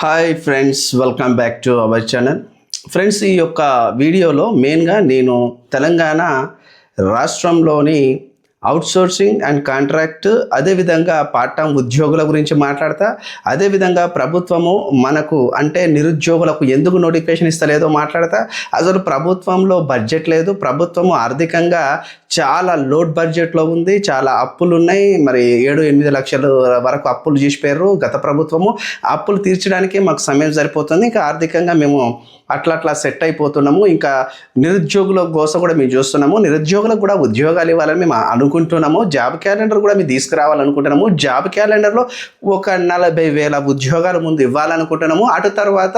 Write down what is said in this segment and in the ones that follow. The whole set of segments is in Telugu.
Hi friends, welcome back to our channel. Friends, ఈ యొక్క వీడియోలో మెయిన్గా నేను తెలంగాణ రాష్ట్రంలోని అవుట్సోర్సింగ్ అండ్ కాంట్రాక్ట్, అదేవిధంగా పార్ట్ టైం ఉద్యోగుల గురించి మాట్లాడతా. అదేవిధంగా ప్రభుత్వము మనకు అంటే నిరుద్యోగులకు ఎందుకు నోటిఫికేషన్ ఇస్తలేదో మాట్లాడతా. అసలు ప్రభుత్వంలో బడ్జెట్ లేదు, ప్రభుత్వము ఆర్థికంగా చాలా లోడ్ బడ్జెట్లో ఉంది, చాలా అప్పులు ఉన్నాయి. మరి 7-8 లక్షల వరకు అప్పులు చేసిపోయారు గత ప్రభుత్వము. అప్పులు తీర్చడానికి మాకు సమయం సరిపోతుంది, ఇంకా ఆర్థికంగా మేము అట్లా సెట్ అయిపోతున్నాము. ఇంకా నిరుద్యోగుల కోసం కూడా మేము చూస్తున్నాము, నిరుద్యోగులకు కూడా ఉద్యోగాలు ఇవ్వాలని మేము అనుకుంటున్నాము. జాబ్ క్యాలెండర్ కూడా మేము తీసుకురావాలనుకుంటున్నాము. జాబ్ క్యాలెండర్లో ఒక 40,000 ఉద్యోగాలు ముందు ఇవ్వాలనుకుంటున్నాము. అటు తర్వాత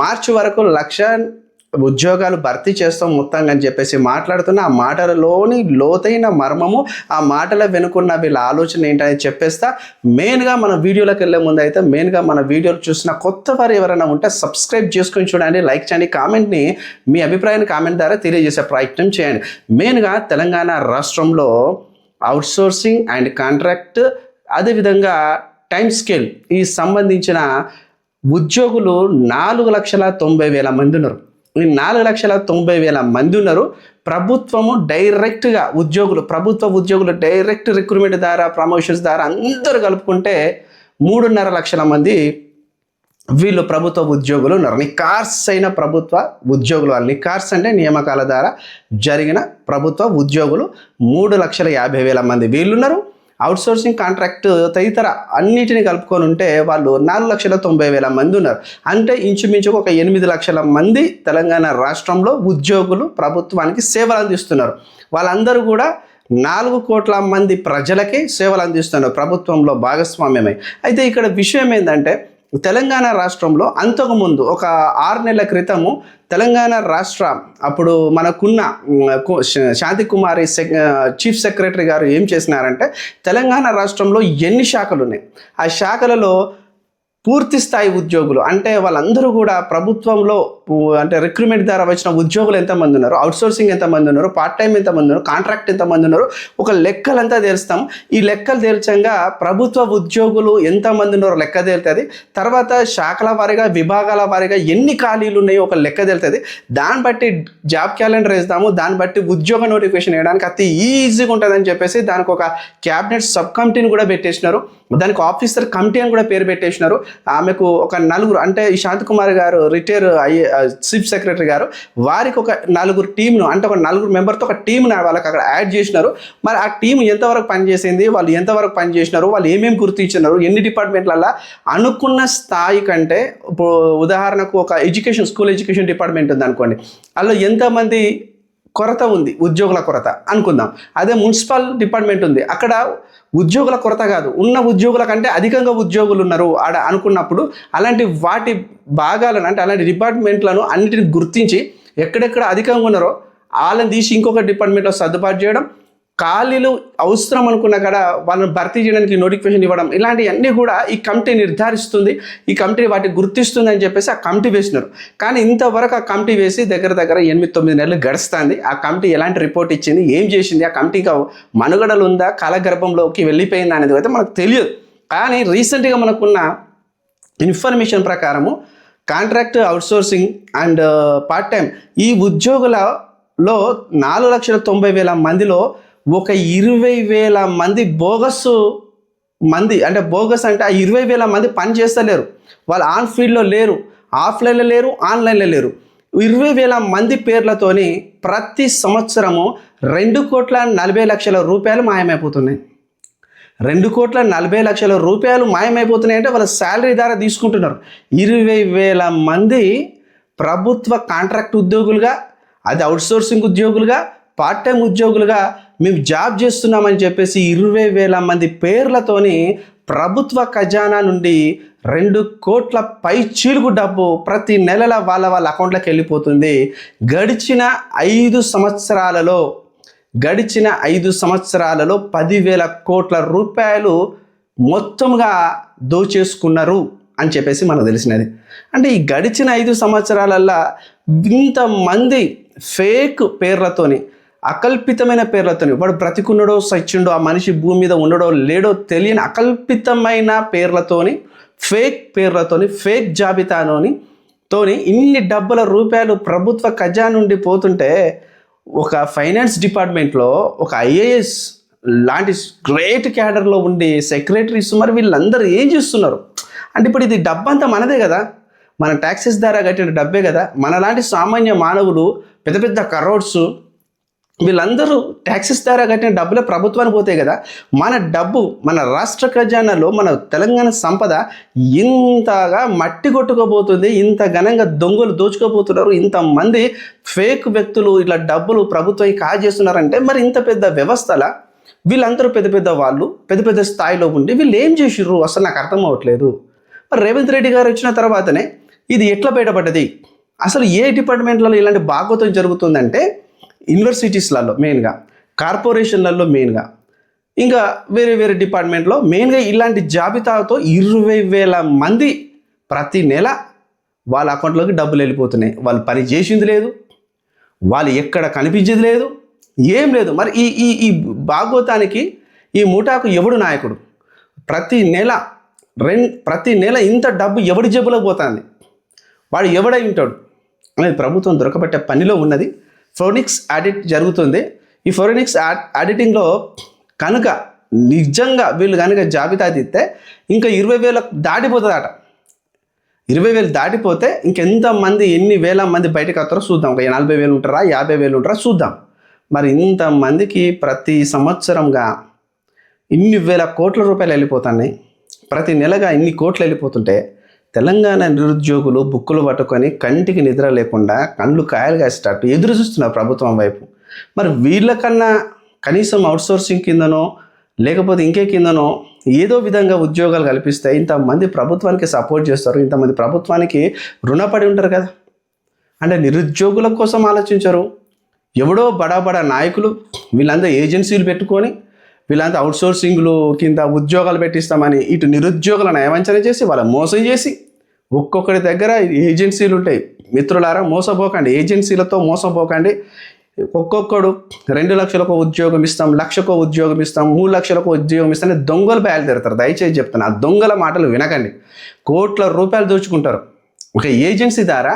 మార్చి వరకు 1,00,000 ఉద్యోగాలు భర్తీ చేస్తాం మొత్తంగా అని చెప్పేసి మాట్లాడుతున్న ఆ మాటలలోని లోతైన మర్మము, ఆ మాటల వెనుకున్న వీళ్ళ ఆలోచన ఏంటని చెప్పేస్తా. మెయిన్గా మన వీడియోలోకి వెళ్ళే ముందు అయితే మెయిన్గా మన వీడియోలు చూసిన కొత్త వారు ఎవరైనా ఉంటే సబ్స్క్రైబ్ చేసుకొని చూడండి, లైక్ చేయండి, కామెంట్ని మీ అభిప్రాయాన్ని కామెంట్ ద్వారా తెలియజేసే ప్రయత్నం చేయండి. మెయిన్గా తెలంగాణ రాష్ట్రంలో అవుట్సోర్సింగ్ అండ్ కాంట్రాక్ట్, అదేవిధంగా టైం స్కేల్ ఈ సంబంధించిన ఉద్యోగులు 4,90,000 మంది ఉన్నారు. ఈ 4,90,000 మంది ఉన్నారు. ప్రభుత్వము డైరెక్ట్గా ప్రభుత్వ ఉద్యోగులు డైరెక్ట్ రిక్రూట్మెంట్ ద్వారా, ప్రమోషన్స్ ద్వారా అందరూ కలుపుకుంటే 3.5 లక్షల మంది వీళ్ళు ప్రభుత్వ ఉద్యోగులు ఉన్నారు. నికార్స్ అయిన ప్రభుత్వ ఉద్యోగులు. వాళ్ళు నికార్స్ అంటే నియామకాల ద్వారా జరిగిన ప్రభుత్వ ఉద్యోగులు 3,50,000 మంది వీళ్ళున్నారు. అవుట్సోర్సింగ్ కాంట్రాక్ట్ తదితర అన్నిటిని కలుపుకొని ఉంటే వాళ్ళు 4,90,000 మంది ఉన్నారు. అంటే ఇంచుమించుకు ఒక 8 లక్షల మంది తెలంగాణ రాష్ట్రంలో ఉద్యోగులు ప్రభుత్వానికి సేవలు అందిస్తున్నారు. వాళ్ళందరూ కూడా 4 కోట్ల మంది ప్రజలకి సేవలు అందిస్తున్నారు ప్రభుత్వంలో భాగస్వామ్యమై. అయితే ఇక్కడ విషయం ఏంటంటే, తెలంగాణ రాష్ట్రంలో అంతకుముందు ఒక 6 నెలల క్రితము తెలంగాణ రాష్ట్ర అప్పుడు మనకున్న శాంతికుమారి చీఫ్ సెక్రటరీ గారు ఏం చేసినారంటే, తెలంగాణ రాష్ట్రంలో ఎన్ని శాఖలు ఉన్నాయి, ఆ శాఖలలో పూర్తి స్థాయి ఉద్యోగులు అంటే వాళ్ళందరూ కూడా ప్రభుత్వంలో అంటే రిక్రూట్మెంట్ ద్వారా వచ్చిన ఉద్యోగులు ఎంతమంది ఉన్నారు, అవుట్సోర్సింగ్ ఎంతమంది ఉన్నారు, పార్ట్ టైం ఎంతమంది ఉన్నారు, కాంట్రాక్ట్ ఎంతమంది ఉన్నారు, ఒక లెక్కలంతా తెలుస్తాం. ఈ లెక్కలు తేల్చంగా ప్రభుత్వ ఉద్యోగులు ఎంతమంది ఉన్నారో లెక్క తేలుతుంది. తర్వాత శాఖల వారీగా, విభాగాల వారీగా ఎన్ని ఖాళీలు ఉన్నాయో ఒక లెక్క తేలుతుంది. దాన్ని బట్టి జాబ్ క్యాలెండర్ వేస్తాము, దాన్ని బట్టి ఉద్యోగ నోటిఫికేషన్ వేయడానికి అతి ఈజీగా ఉంటుందని చెప్పేసి దానికి ఒక క్యాబినెట్ సబ్ కమిటీని కూడా పెట్టేసినారు. దానికి ఆఫీసర్ కమిటీ అని కూడా పేరు పెట్టేసినారు. ఆమెకు ఒక 4 అంటే ఈ శాంతికుమారి గారు రిటైర్ చీఫ్ సెక్రటరీ గారు, వారికి ఒక 4 టీంను అంటే ఒక 4 మెంబర్తో ఒక టీంను వాళ్ళకి అక్కడ యాడ్ చేసినారు. మరి ఆ టీం ఎంతవరకు పనిచేసింది, వాళ్ళు ఎంతవరకు పనిచేసినారు, వాళ్ళు ఏమేమి గుర్తించినారు, ఎన్ని డిపార్ట్మెంట్లలో అనుకున్న స్థాయి కంటే, ఇప్పుడు ఉదాహరణకు ఒక స్కూల్ ఎడ్యుకేషన్ డిపార్ట్మెంట్ ఉంది అనుకోండి, అందులో ఎంతమంది కొరత ఉంది, ఉద్యోగుల కొరత అనుకుందాం. అదే మున్సిపల్ డిపార్ట్మెంట్ ఉంది, అక్కడ ఉద్యోగుల కొరత కాదు, ఉన్న ఉద్యోగుల కంటే అధికంగా ఉద్యోగులు ఉన్నారు ఆడ అనుకున్నప్పుడు అలాంటి వాటి భాగాలను అంటే అలాంటి డిపార్ట్మెంట్లను అన్నిటిని గుర్తించి ఎక్కడెక్కడ అధికంగా ఉన్నారో వాళ్ళని తీసి ఇంకొక డిపార్ట్మెంట్లో సర్దుబాటు చేయడం, ఖాళీలు అవసరం అనుకున్న కాడ వాళ్ళని భర్తీ చేయడానికి నోటిఫికేషన్ ఇవ్వడం, ఇలాంటివన్నీ కూడా ఈ కమిటీ నిర్ధారిస్తుంది. ఈ కమిటీ వాటిని గుర్తిస్తుంది అని చెప్పేసి ఆ కమిటీ వేసినారు. కానీ ఇంతవరకు ఆ కమిటీ వేసి దగ్గర 8-9 నెలలు గడుస్తుంది. ఆ కమిటీ ఎలాంటి రిపోర్ట్ ఇచ్చింది, ఏం చేసింది, ఆ కమిటీ ఇంకా మనుగడలు ఉందా, కాలగర్భంలోకి వెళ్ళిపోయిందా అనేది అయితే మనకు తెలియదు. కానీ రీసెంట్గా మనకున్న ఇన్ఫర్మేషన్ ప్రకారము contract, outsourcing and part time ఈ ఉద్యోగులలో 4,90,000 మందిలో ఒక 20,000 మంది బోగస్ అంటే ఆ 20,000 మంది పని చేస్తలేరు. వాళ్ళు ఆన్ ఫీల్డ్లో లేరు, ఆఫ్లైన్లో లేరు, ఆన్లైన్లో లేరు. 20,000 మంది పేర్లతోని ప్రతి సంవత్సరము 2,40,00,000 రూపాయలు మాయమైపోతున్నాయి. 2,40,00,000 రూపాయలు మాయమైపోతున్నాయి అంటే వాళ్ళ శాలరీ ద్వారా తీసుకుంటున్నారు. 20,000 మంది ప్రభుత్వ కాంట్రాక్ట్ ఉద్యోగులుగా, అది అవుట్సోర్సింగ్ ఉద్యోగులుగా, పార్ట్ టైం ఉద్యోగులుగా మేము జాబ్ చేస్తున్నామని చెప్పేసి 20,000 మంది పేర్లతోని ప్రభుత్వ ఖజానా నుండి 2 కోట్ల పై చీలుగు డబ్బు ప్రతి నెలల వాళ్ళ అకౌంట్లోకి వెళ్ళిపోతుంది. గడిచిన 5 సంవత్సరాలలో 10,000 కోట్ల రూపాయలు మొత్తంగా దోచేసుకున్నారు అని చెప్పేసి మనకు తెలిసినది. అంటే ఈ గడిచిన 5 సంవత్సరాలల్లో ఇంతమంది ఫేక్ పేర్లతోని, అకల్పితమైన పేర్లతోని, వాడు బ్రతికున్నాడో సచ్చిండో, ఆ మనిషి భూమి మీద ఉండడో లేడో తెలియని అకల్పితమైన పేర్లతోని ఫేక్ పేర్లతోని ఫేక్ జాబితాతోని ఇన్ని డబ్బుల రూపాయలు ప్రభుత్వ ఖజానా నుండి పోతుంటే ఒక ఫైనాన్స్ డిపార్ట్మెంట్లో ఒక ఐఏఎస్ లాంటి గ్రేట్ క్యాడర్లో ఉండి సెక్రటరీస్ మరి వీళ్ళందరూ ఏం చేస్తున్నారు అంటే ఇప్పుడు ఇది డబ్బంతా మనదే కదా, మన ట్యాక్సెస్ ద్వారా కట్టిన డబ్బే కదా. మనలాంటి సామాన్య మానవులు పెద్ద పెద్ద కరోడ్స్ వీళ్ళందరూ ట్యాక్సెస్ ద్వారా కట్టిన డబ్బులే ప్రభుత్వానికి పోతాయి కదా. మన డబ్బు మన రాష్ట్ర ఖజానాలో మన తెలంగాణ సంపద ఇంతగా మట్టి కొట్టుకోబోతుంది, ఇంత ఘనంగా దొంగలు దోచుకోబోతున్నారు, ఇంతమంది ఫేక్ వ్యక్తులు ఇట్లా డబ్బులు ప్రభుత్వం కాజేస్తున్నారంటే మరి ఇంత పెద్ద వ్యవస్థల వీళ్ళందరూ పెద్ద పెద్ద వాళ్ళు పెద్ద పెద్ద స్థాయిలో ఉండి వీళ్ళు ఏం చేసిర్రు అసలు నాకు అర్థం అవ్వట్లేదు. మరి రేవంత్ రెడ్డి గారు వచ్చిన తర్వాతనే ఇది ఎట్లా బయటపడ్డది, అసలు ఏ డిపార్ట్మెంట్లలో ఇలాంటి భాగవతం జరుగుతుందంటే యూనివర్సిటీస్లలో మెయిన్గా, కార్పొరేషన్లలో మెయిన్గా, ఇంకా వేరే వేరే డిపార్ట్మెంట్లో మెయిన్గా ఇలాంటి జాబితాతో 20,000 మంది ప్రతి నెల వాళ్ళ అకౌంట్లోకి డబ్బులు వెళ్ళిపోతున్నాయి. వాళ్ళు పని చేసింది లేదు, వాళ్ళు ఎక్కడ కనిపించేది లేదు, ఏం లేదు. మరి ఈ ఈ ఈ భాగవతానికి ఈ ముఠాకు ఎవడు నాయకుడు? ప్రతి నెల ఇంత డబ్బు ఎవడి జేబులోకి పోతుంది? వాడు ఎవడై ఉంటాడు అనేది ప్రభుత్వం దొరకబట్టే పనిలో ఉన్నది. ఫోరెన్సిక్ ఆడిట్ జరుగుతుంది. ఈ ఫోరెన్సిక్ ఆడిటింగ్లో కనుక నిజంగా వీళ్ళు కనుక జాబితా తీస్తే ఇంకా 20,000 దాటిపోతుందట. 20,000 దాటిపోతే ఇంకెంతమంది ఎన్ని వేల మంది బయటకు వస్తారో చూద్దాం. ఒక 40,000 ఉంటారా, 50,000 ఉంటారా చూద్దాం. మరి ఇంతమందికి ప్రతి సంవత్సరంగా ఇన్ని వేల కోట్ల రూపాయలు వెళ్ళిపోతున్నాయి, ప్రతి నెలగా ఇన్ని కోట్లు వెళ్ళిపోతుంటే తెలంగాణ నిరుద్యోగులు బుక్కులు పట్టుకొని కంటికి నిద్ర లేకుండా కళ్ళు కాయలు కాసేటట్టు ఎదురు చూస్తున్నారు ప్రభుత్వం వైపు. మరి వీళ్ళకన్నా కనీసం అవుట్సోర్సింగ్ కిందనో లేకపోతే ఇంకే కిందనో ఏదో విధంగా ఉద్యోగాలు కల్పిస్తే ఇంతమంది ప్రభుత్వానికి సపోర్ట్ చేస్తారు, ఇంతమంది ప్రభుత్వానికి రుణపడి ఉంటారు కదా. అంటే నిరుద్యోగుల కోసం ఆలోచించరు. ఎవడో బడా నాయకులు వీళ్ళంతా ఏజెన్సీలు పెట్టుకొని వీళ్ళంతా అవుట్సోర్సింగ్లు కింద ఉద్యోగాలు పెట్టిస్తామని ఇటు నిరుద్యోగులను నయవంచన చేసి వాళ్ళ మోసం చేసి ఒక్కొక్కరి దగ్గర ఏజెన్సీలు ఉంటాయి. మిత్రులారా మోసపోకండి, ఏజెన్సీలతో మోసపోకండి. ఒక్కొక్కడు 2 లక్షలకు ఉద్యోగం ఇస్తాం, 1 లక్షకో ఉద్యోగం ఇస్తాం, 3 లక్షలకు ఉద్యోగం ఇస్తాం అని దొంగలు బయలుదేరుతారు. దయచేసి చెప్తాను, ఆ దొంగల మాటలు వినకండి. కోట్ల రూపాయలు దోచుకుంటారు. ఒక ఏజెన్సీ ద్వారా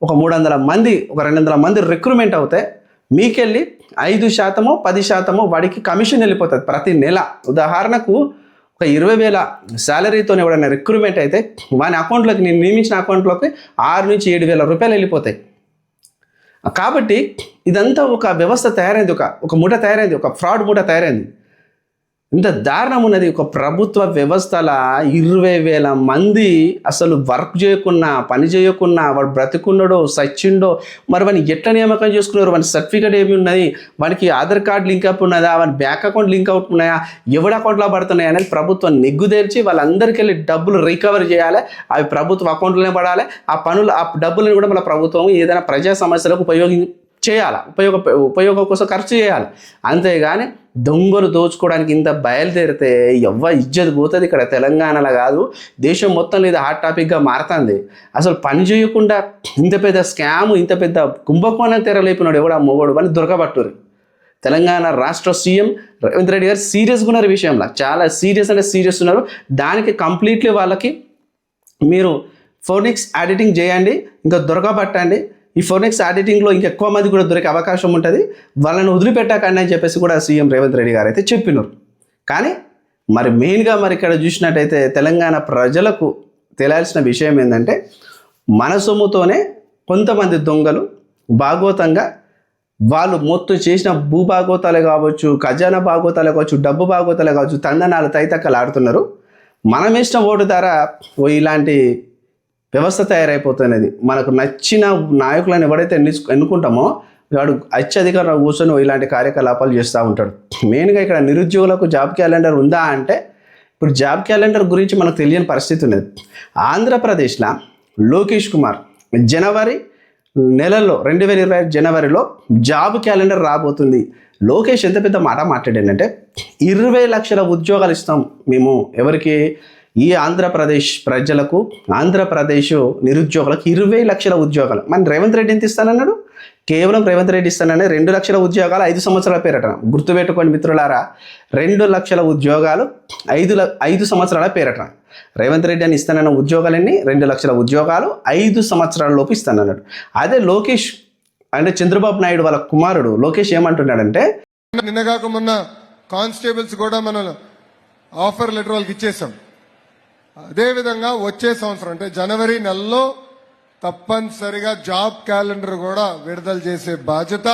ఒక 300 మంది ఒక 200 మంది రిక్రూట్మెంట్ అవుతే మీకెళ్ళి 5% 10% వాడికి కమిషన్ వెళ్ళిపోతుంది ప్రతి నెల. ఉదాహరణకు ఒక 20,000 శాలరీతో ఎవడైనా రిక్రూట్మెంట్ అయితే వాని అకౌంట్లోకి, నేను నియమించిన అకౌంట్లోకి 6 నుంచి 7,000 రూపాయలు వెళ్ళిపోతాయి. కాబట్టి ఇదంతా ఒక వ్యవస్థ తయారైంది, ఒక ముఠ తయారైంది, ఒక ఫ్రాడ్ ముఠ తయారైంది. ఇంత దారుణం ఉన్నది. ఒక ప్రభుత్వ వ్యవస్థల 20,000 మంది అసలు వర్క్ చేయకున్నా, పని చేయకున్నా, వాడు బ్రతికున్నాడో సచ్చిండో, మరి వాడిని ఎట్లా నియామకం చేసుకున్నారు, వాని సర్టిఫికేట్ ఏమి ఉన్నది, వానికి ఆధార్ కార్డు లింక్ అప్ ఉన్నదా, వాని బ్యాంక్ అకౌంట్ లింక్ అవుట్ ఉన్నాయా, ఎవరి అకౌంట్లో పడుతున్నాయి అనేది ప్రభుత్వం నిగ్గుదేర్చి వాళ్ళందరికీ వెళ్ళి డబ్బులు రికవర్ చేయాలి. అవి ప్రభుత్వ అకౌంట్లోనే పడాలి. ఆ డబ్బులను కూడా మన ప్రభుత్వం ఏదైనా ప్రజా సమస్యలకు ఉపయోగం కోసం ఖర్చు చేయాలి. అంతేగాని దొంగలు దోచుకోవడానికి ఇంత బయలుదేరితే ఇజ్జత్ పోతుంది. ఇక్కడ తెలంగాణలో కాదు, దేశం మొత్తం ఇది హాట్ టాపిక్గా మారుతుంది. అసలు పని చేయకుండా ఇంత పెద్ద స్కాము, ఇంత పెద్ద కుంభకోణం తెరలేపినాడు ఎవడా మొగోడు అని దొరకబట్టురు. తెలంగాణ రాష్ట్ర సీఎం రేవంత్ రెడ్డి గారు సీరియస్గా ఉన్నారు విషయంలో, చాలా సీరియస్ ఉన్నారు. దానికి కంప్లీట్లీ వాళ్ళకి మీరు ఫోరెన్సిక్ ఆడిటింగ్ చేయండి, ఇంకా దొరకబట్టండి. ఈ ఫోరెన్సిక్ ఆడిటింగ్లో ఇంకెక్కువ మంది కూడా దొరికే అవకాశం ఉంటుంది, వాళ్ళని వదిలిపెట్టకండి అని చెప్పేసి కూడా సీఎం రేవంత్ రెడ్డి గారు అయితే చెప్పినారు. కానీ మరి మెయిన్గా మరి ఇక్కడ చూసినట్టయితే తెలంగాణ ప్రజలకు తెలియాల్సిన విషయం ఏంటంటే మన సొమ్ముతోనే కొంతమంది దొంగలు భాగవతంగా వాళ్ళు మొత్తం చేసిన భూభాగవతాలే కావచ్చు, ఖజానా భాగవతాలే కావచ్చు, డబ్బు భాగవతాలే కావచ్చు, తందనాలు తైతక్కలు ఆడుతున్నారు. మనం ఇష్టం ఓటు ద్వారా ఇలాంటి వ్యవస్థ తయారైపోతున్నది. మనకు నచ్చిన నాయకులను ఎవడైతే ఎన్నుకుంటామో వాడు అత్యధికంగా కూర్చొని ఇలాంటి కార్యకలాపాలు చేస్తూ ఉంటాడు. మెయిన్గా ఇక్కడ నిరుద్యోగులకు జాబ్ క్యాలెండర్ ఉందా అంటే ఇప్పుడు జాబ్ క్యాలెండర్ గురించి మనకు తెలియని పరిస్థితి ఉన్నది. ఆంధ్రప్రదేశ్లో లోకేష్ కుమార్ జనవరి నెలలో 2025 జనవరిలో జాబ్ క్యాలెండర్ రాబోతుంది. లోకేష్ ఎంత పెద్ద మాట మాట్లాడాడంటే 20 లక్షల ఉద్యోగాలు ఇస్తాం మేము ఎవరికి, ఈ ఆంధ్రప్రదేశ్ ప్రజలకు, ఆంధ్రప్రదేశ్ నిరుద్యోగులకు 20 లక్షల ఉద్యోగాలు. మన రేవంత్ రెడ్డి ఎంత ఇస్తానన్నాడు? కేవలం రేవంత్ రెడ్డి ఇస్తానని 2 లక్షల ఉద్యోగాలు 5 సంవత్సరాల పేరట. గుర్తుపెట్టుకోండి మిత్రులారా, 2 లక్షల ఉద్యోగాలు 5 సంవత్సరాల పేరట. రేవంత్ రెడ్డి అని ఇస్తానన్న ఉద్యోగాలన్నీ 2 లక్షల ఉద్యోగాలు 5 సంవత్సరాల లోపు ఇస్తానన్నాడు. అదే లోకేష్ అంటే చంద్రబాబు నాయుడు వాళ్ళ కుమారుడు లోకేష్ ఏమంటున్నాడంటే, నిన్నగాక మొన్న కానిస్టేబుల్స్ కూడా మనం ఆఫర్ లెటర్ వాళ్ళకి ఇచ్చేసాం. అదేవిధంగా వచ్చే సంవత్సరం అంటే జనవరి నెలలో తప్పనిసరిగా జాబ్ క్యాలెండర్ కూడా విడుదల చేసే బాధ్యత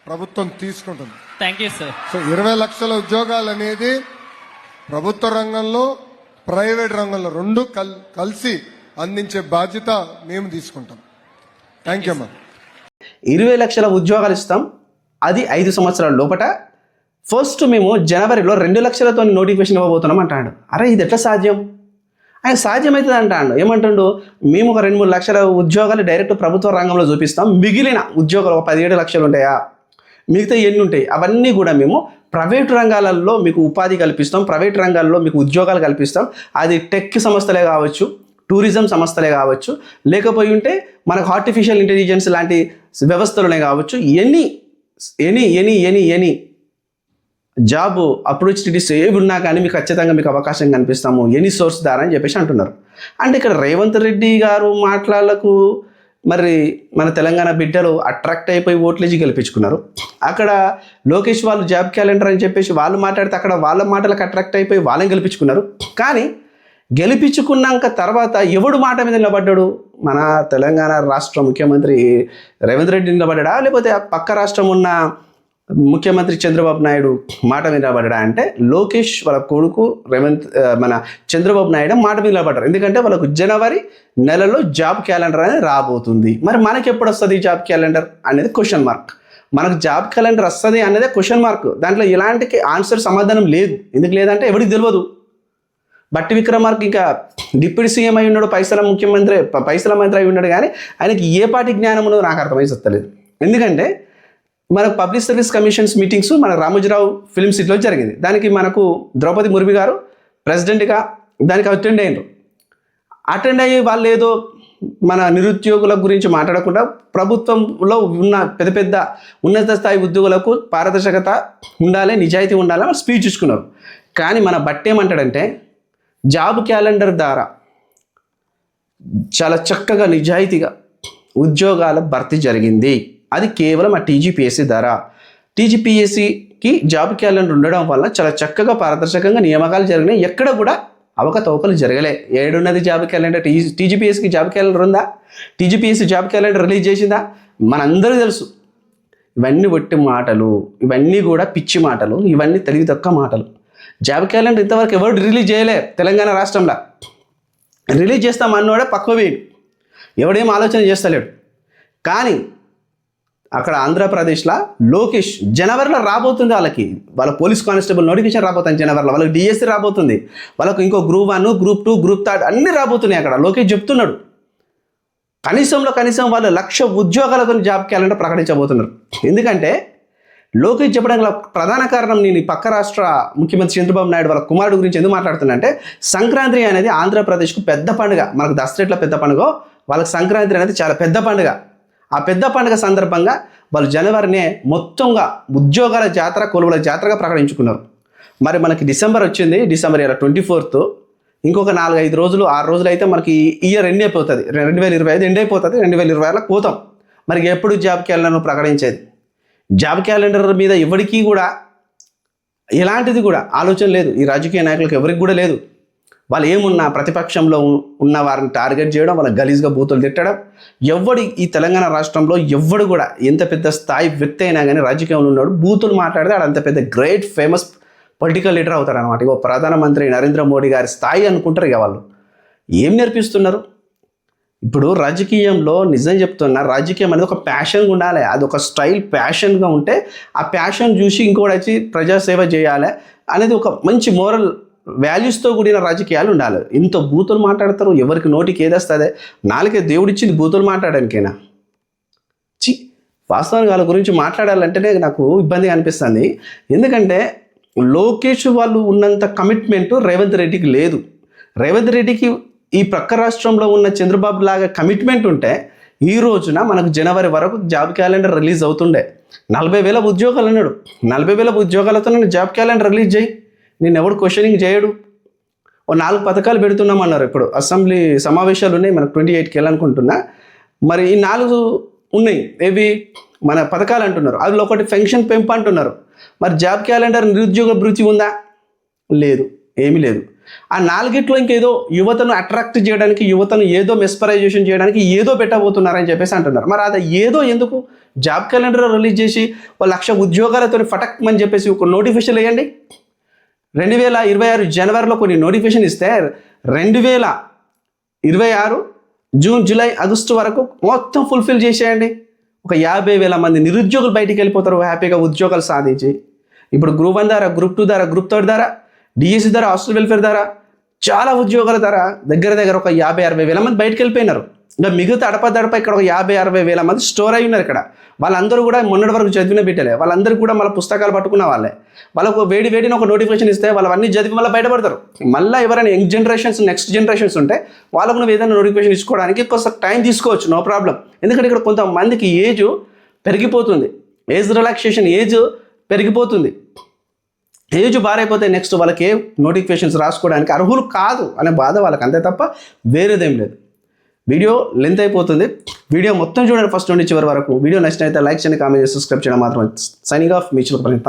ప్రభుత్వం తీసుకుంటుంది. Thank you sir. సో 20 లక్షల ఉద్యోగాలు అనేది ప్రభుత్వ రంగంలో ప్రైవేట్ రంగంలో రెండు కలిసి అందించే బాధ్యత మేము తీసుకుంటాం. థ్యాంక్ యూ అమ్మా. 20 లక్షల ఉద్యోగాలు ఇస్తాం, అది 5 సంవత్సరాల లోపట. ఫస్ట్ మేము జనవరిలో 2 లక్షలతో నోటిఫికేషన్ ఇవ్వబోతున్నాం అంటాడు. అరే ఇది ఎట్లా సాధ్యం? ఆయన సాధ్యమవుతుంది అంటాడు. ఏమంటాడు, మేము ఒక 2-3 లక్షల ఉద్యోగాలు డైరెక్ట్ ప్రభుత్వ రంగంలో చూపిస్తాం, మిగిలిన ఉద్యోగాలు ఒక 17 లక్షలు ఉంటాయా, మిగతా ఎన్ని ఉంటాయి అవన్నీ కూడా మేము ప్రైవేట్ రంగాలలో మీకు ఉపాధి కల్పిస్తాం, ప్రైవేట్ రంగాల్లో మీకు ఉద్యోగాలు కల్పిస్తాం. అది టెక్ సంస్థలే కావచ్చు, టూరిజం సంస్థలే కావచ్చు, లేకపోయి ఉంటే మనకు ఆర్టిఫిషియల్ ఇంటెలిజెన్స్ లాంటి వ్యవస్థలనే కావచ్చు, ఎనీ జాబ్ ఆపర్చునిటీస్ ఏవి ఉన్నా కానీ మీకు ఖచ్చితంగా మీకు అవకాశం కనిపిస్తాము ఎనీ సోర్స్ ద్వారా అని చెప్పేసి అంటున్నారు. అంటే ఇక్కడ రేవంత్ రెడ్డి గారు మాటలకు మరి మన తెలంగాణ బిడ్డలు అట్రాక్ట్ అయిపోయి ఓట్లేసి గెలిపించుకున్నారు. అక్కడ లోకేష్ వాళ్ళు జాబ్ క్యాలెండర్ అని చెప్పేసి వాళ్ళు మాట్లాడితే అక్కడ వాళ్ళ మాటలకు అట్రాక్ట్ అయిపోయి వాళ్ళని గెలిపించుకున్నారు. కానీ గెలిపించుకున్నాక తర్వాత ఎవడు మాట మీద నిలబడ్డాడు? మన తెలంగాణ రాష్ట్ర ముఖ్యమంత్రి రేవంత్ రెడ్డి నిలబడ్డా, లేకపోతే పక్క రాష్ట్రం ఉన్న ముఖ్యమంత్రి చంద్రబాబు నాయుడు మాట మీద నిలబడ్డా? అంటే లోకేష్ వాళ్ళ కొడుకు మన చంద్రబాబు నాయుడు మాట మీద నిలబడ్డారు. ఎందుకంటే వాళ్ళకు జనవరి నెలలో జాబ్ క్యాలెండర్ అనేది రాబోతుంది. మరి మనకి ఎప్పుడు వస్తుంది జాబ్ క్యాలెండర్ అనేది క్వశ్చన్ మార్క్. మనకు జాబ్ క్యాలెండర్ వస్తుంది అనేదే క్వశ్చన్ మార్క్. దాంట్లో ఎలాంటి ఆన్సర్ సమాధానం లేదు. ఎందుకు లేదంటే ఎవరికి తెలియదు. బట్టి విక్రమార్క ఇంకా డిప్యూటీ సీఎం అయి ఉన్నాడు, పైసల మంత్రి అయి ఉన్నాడు, కానీ ఆయనకి ఏ పార్టీ జ్ఞానం ఉన్నదో నాకు అర్థమై వస్తలేదు. ఎందుకంటే మనకు పబ్లిక్ సర్వీస్ కమిషన్స్ మీటింగ్స్ మన రామోజీరావు ఫిల్మ్ సిటీలో జరిగింది. దానికి మనకు ద్రౌపది ముర్ము గారు ప్రెసిడెంట్గా దానికి అటెండ్ అయ్యి వాళ్ళు ఏదో మన నిరుద్యోగుల గురించి మాట్లాడకుండా ప్రభుత్వంలో ఉన్న పెద్ద ఉన్నత స్థాయి ఉద్యోగులకు పారదర్శకత ఉండాలి, నిజాయితీ ఉండాలి వాళ్ళు స్పీచ్ ఇచ్చుకున్నారు. కానీ మన బట్టి ఏమంటాడంటే జాబ్ క్యాలెండర్ ద్వారా చాలా చక్కగా నిజాయితీగా ఉద్యోగాల భర్తీ జరిగింది. అది కేవలం ఆ టీజీపీఎస్సీ ద్వారా. టీజీపీఎస్సీకి జాబ్ క్యాలెండర్ ఉండడం వల్ల చాలా చక్కగా పారదర్శకంగా నియామకాలు జరిగినాయి. ఎక్కడ కూడా అవకతవకలు జరగలే. ఏడున్నది జాబ్ క్యాలెండర్? టీజీపీఎస్సీకి జాబ్ క్యాలెండర్ ఉందా? టీజీపీఎస్సీ జాబ్ క్యాలెండర్ రిలీజ్ చేసిందా? మనందరూ తెలుసు. ఇవన్నీ ఒట్టి మాటలు, ఇవన్నీ కూడా పిచ్చి మాటలు, ఇవన్నీ తెలివి తక్కువ మాటలు. జాబ్ క్యాలెండర్ ఇంతవరకు ఎవరు రిలీజ్ చేయలే. తెలంగాణ రాష్ట్రంలో రిలీజ్ చేస్తామన్నోడే పక్కన వేయడు, ఎవడేం ఆలోచన చేస్తలేడు. కానీ అక్కడ ఆంధ్రప్రదేశ్లో లోకేష్ జనవరిలో రాబోతుంది. వాళ్ళ పోలీస్ కానిస్టేబుల్ నోటిఫికేషన్ రాబోతుంది జనవరిలో, వాళ్ళకి డిఎస్సి రాబోతుంది, వాళ్ళకు ఇంకో గ్రూప్ 1, గ్రూప్ 2, గ్రూప్ 3 అన్నీ రాబోతున్నాయి. అక్కడ లోకేష్ చెప్తున్నాడు కనీసం వాళ్ళు 1,00,000 ఉద్యోగాలతో జాబ్ క్యాలెండర్ ప్రకటించబోతున్నారు. ఎందుకంటే లోకేష్ చెప్పడానికి ప్రధాన కారణం, నేను ఈ పక్క రాష్ట్ర ముఖ్యమంత్రి చంద్రబాబు నాయుడు వాళ్ళ కుమారుడు గురించి ఎందుకు మాట్లాడుతున్నా అంటే, సంక్రాంతి అనేది ఆంధ్రప్రదేశ్కు పెద్ద పండుగ. మనకు దసరా ఎట్లా పెద్ద పండుగ, వాళ్ళకి సంక్రాంతి అనేది చాలా పెద్ద పండుగ. ఆ పెద్ద పండుగ సందర్భంగా వాళ్ళు జనవరినే మొత్తంగా ఉద్యోగాల జాతర, కొలువుల జాతరగా ప్రకటించుకున్నారు. మరి మనకి డిసెంబర్ వచ్చింది, డిసెంబర్ 24th, ఇంకొక 4-5 రోజులు 6 రోజులు అయితే మనకి ఇయర్ ఎండ్ అయిపోతుంది. 2025 ఎండ్ అయిపోతుంది. 2026లో పోతాం. మరి ఎప్పుడు జాబ్ క్యాలెండర్ ప్రకటించేది? జాబ్ క్యాలెండర్ మీద ఎవరికీ కూడా ఎలాంటిది కూడా ఆలోచన లేదు. ఈ రాజకీయ నాయకులకు ఎవరికి కూడా లేదు. వాళ్ళు ఏమున్నా ప్రతిపక్షంలో ఉన్న వారిని టార్గెట్ చేయడం, వాళ్ళ గలీజ్గా బూతులు తిట్టడం. ఈ తెలంగాణ రాష్ట్రంలో ఎవడు కూడా ఎంత పెద్ద స్థాయి వ్యక్తి అయినా కానీ రాజకీయంలో ఉన్నాడు బూతులు మాట్లాడితే ఆడు అంత పెద్ద గ్రేట్ ఫేమస్ పొలిటికల్ లీడర్ అవుతారు అనమాట. ఇగో ప్రధానమంత్రి నరేంద్ర మోడీ గారి స్థాయి అనుకుంటారు. ఇక వాళ్ళు ఏం నేర్పిస్తున్నారు? ఇప్పుడు రాజకీయంలో నిజం చెప్తున్నా, రాజకీయం అనేది ఒక ప్యాషన్గా ఉండాలి. అది ఒక స్టైల్ ప్యాషన్గా ఉంటే ఆ ప్యాషన్ చూసి ఇంకోటి వచ్చి ప్రజాసేవ చేయాలి అనేది ఒక మంచి మోరల్ వాల్యూస్తో కూడిన రాజకీయాలు ఉండాలి. ఇంత బూతులు మాట్లాడతారు, ఎవరికి నోటికి ఏదేస్తుంది? నాలుగే దేవుడిచ్చింది బూతులు మాట్లాడడానికైనా. వాస్తవానికి వాళ్ళ గురించి మాట్లాడాలంటేనే నాకు ఇబ్బందిగా అనిపిస్తుంది. ఎందుకంటే లోకేష్ వాళ్ళు ఉన్నంత కమిట్మెంట్ రేవంత్ రెడ్డికి లేదు. రేవంత్ రెడ్డికి ఈ ప్రక్క రాష్ట్రంలో ఉన్న చంద్రబాబు లాగా కమిట్మెంట్ ఉంటే ఈ రోజున మనకు జనవరి వరకు జాబ్ క్యాలెండర్ రిలీజ్ అవుతుండే. 40,000 ఉద్యోగాలు అన్నాడు. 40,000 ఉద్యోగాలతో నేను జాబ్ క్యాలెండర్ రిలీజ్ చేయి, నేను ఎవడు క్వశ్చనింగ్ చేయడు. 4 పథకాలు పెడుతున్నామన్నారు. ఇప్పుడు అసెంబ్లీ సమావేశాలు ఉన్నాయి, మనకు 28కి వెళ్ళాలనుకుంటున్నా. మరి ఈ 4 ఉన్నాయి, ఏవి మన పథకాలు అంటున్నారు. అందులో ఒకటి పెన్షన్ పెంపు అంటున్నారు. మరి జాబ్ క్యాలెండర్, నిరుద్యోగ భృతి ఉందా? లేదు, ఏమీ లేదు. ఆ 4గిట్లో ఇంకేదో యువతను అట్రాక్ట్ చేయడానికి, యువతను ఏదో మెస్పరైజేషన్ చేయడానికి ఏదో పెట్టబోతున్నారని చెప్పేసి అంటున్నారు. మరి అది ఏదో ఎందుకు? జాబ్ క్యాలెండర్ రిలీజ్ చేసి 1,00,000 ఉద్యోగాలతో ఫటక్మని చెప్పేసి ఒక నోటిఫికేషన్ వేయండి. 2026 జనవరిలో కొన్ని నోటిఫికేషన్ ఇస్తే 2026 జూన్, జూలై, ఆగస్టు వరకు మొత్తం ఫుల్ఫిల్ చేసేయండి. ఒక 50,000 మంది నిరుద్యోగులు బయటికి వెళ్ళిపోతారు హ్యాపీగా ఉద్యోగాలు సాధించి. ఇప్పుడు గ్రూప్ 1 ద్వారా, గ్రూప్ 2 ద్వారా, గ్రూప్ 3 ద్వారా, డిఎస్సి ద్వారా, హాస్టల్ వెల్ఫేర్ ద్వారా చాలా ఉద్యోగాల ద్వారా దగ్గర ఒక 50,000-60,000 మంది బయటకు వెళ్ళిపోయినారు. ఇంకా మిగతా అడపదడప ఇక్కడ ఒక 50,000-60,000 మంది స్టోర్ అయి ఉన్నారు ఇక్కడ. వాళ్ళందరూ కూడా మొన్నటి వరకు చదివిన బిడ్డలే, వాళ్ళందరూ కూడా మళ్ళీ పుస్తకాలు పట్టుకున్న వాళ్ళే. వాళ్ళకు వేడిన ఒక నోటిఫికేషన్ ఇస్తే వాళ్ళవన్నీ చదివి మళ్ళీ బయటపడతారు. మళ్ళీ ఎవరైనా యంగ్ జనరేషన్స్, నెక్స్ట్ జనరేషన్స్ ఉంటే వాళ్ళకు నువ్వు ఏదైనా నోటిఫికేషన్ ఇచ్చుకోవడానికి కొంత టైం తీసుకోవచ్చు, నో ప్రాబ్లం. ఎందుకంటే ఇక్కడ కొంతమందికి ఏజ్ పెరిగిపోతుంది, ఏజ్ రిలాక్సేషన్ ఏజ్ పెరిగిపోతుంది. ఏజ్ బారైపోతే నెక్స్ట్ వాళ్ళకి ఏ నోటిఫికేషన్స్ రాసుకోవడానికి అర్హులు కాదు అనే బాధ వాళ్ళకి, అంతే తప్ప వేరేదేం లేదు. వీడియో లెంత్ అయిపోతుంది. వీడియో మొత్తం చూడండి ఫస్ట్ నుండి చివరి వరకు. వీడియో నచ్చినైతే లైక్ చేయండి, కామెంట్ చేసి సబ్స్క్రైబ్ చేయడం మాత్రం. సైనింగ్ ఆఫ్, మీ చిలుక.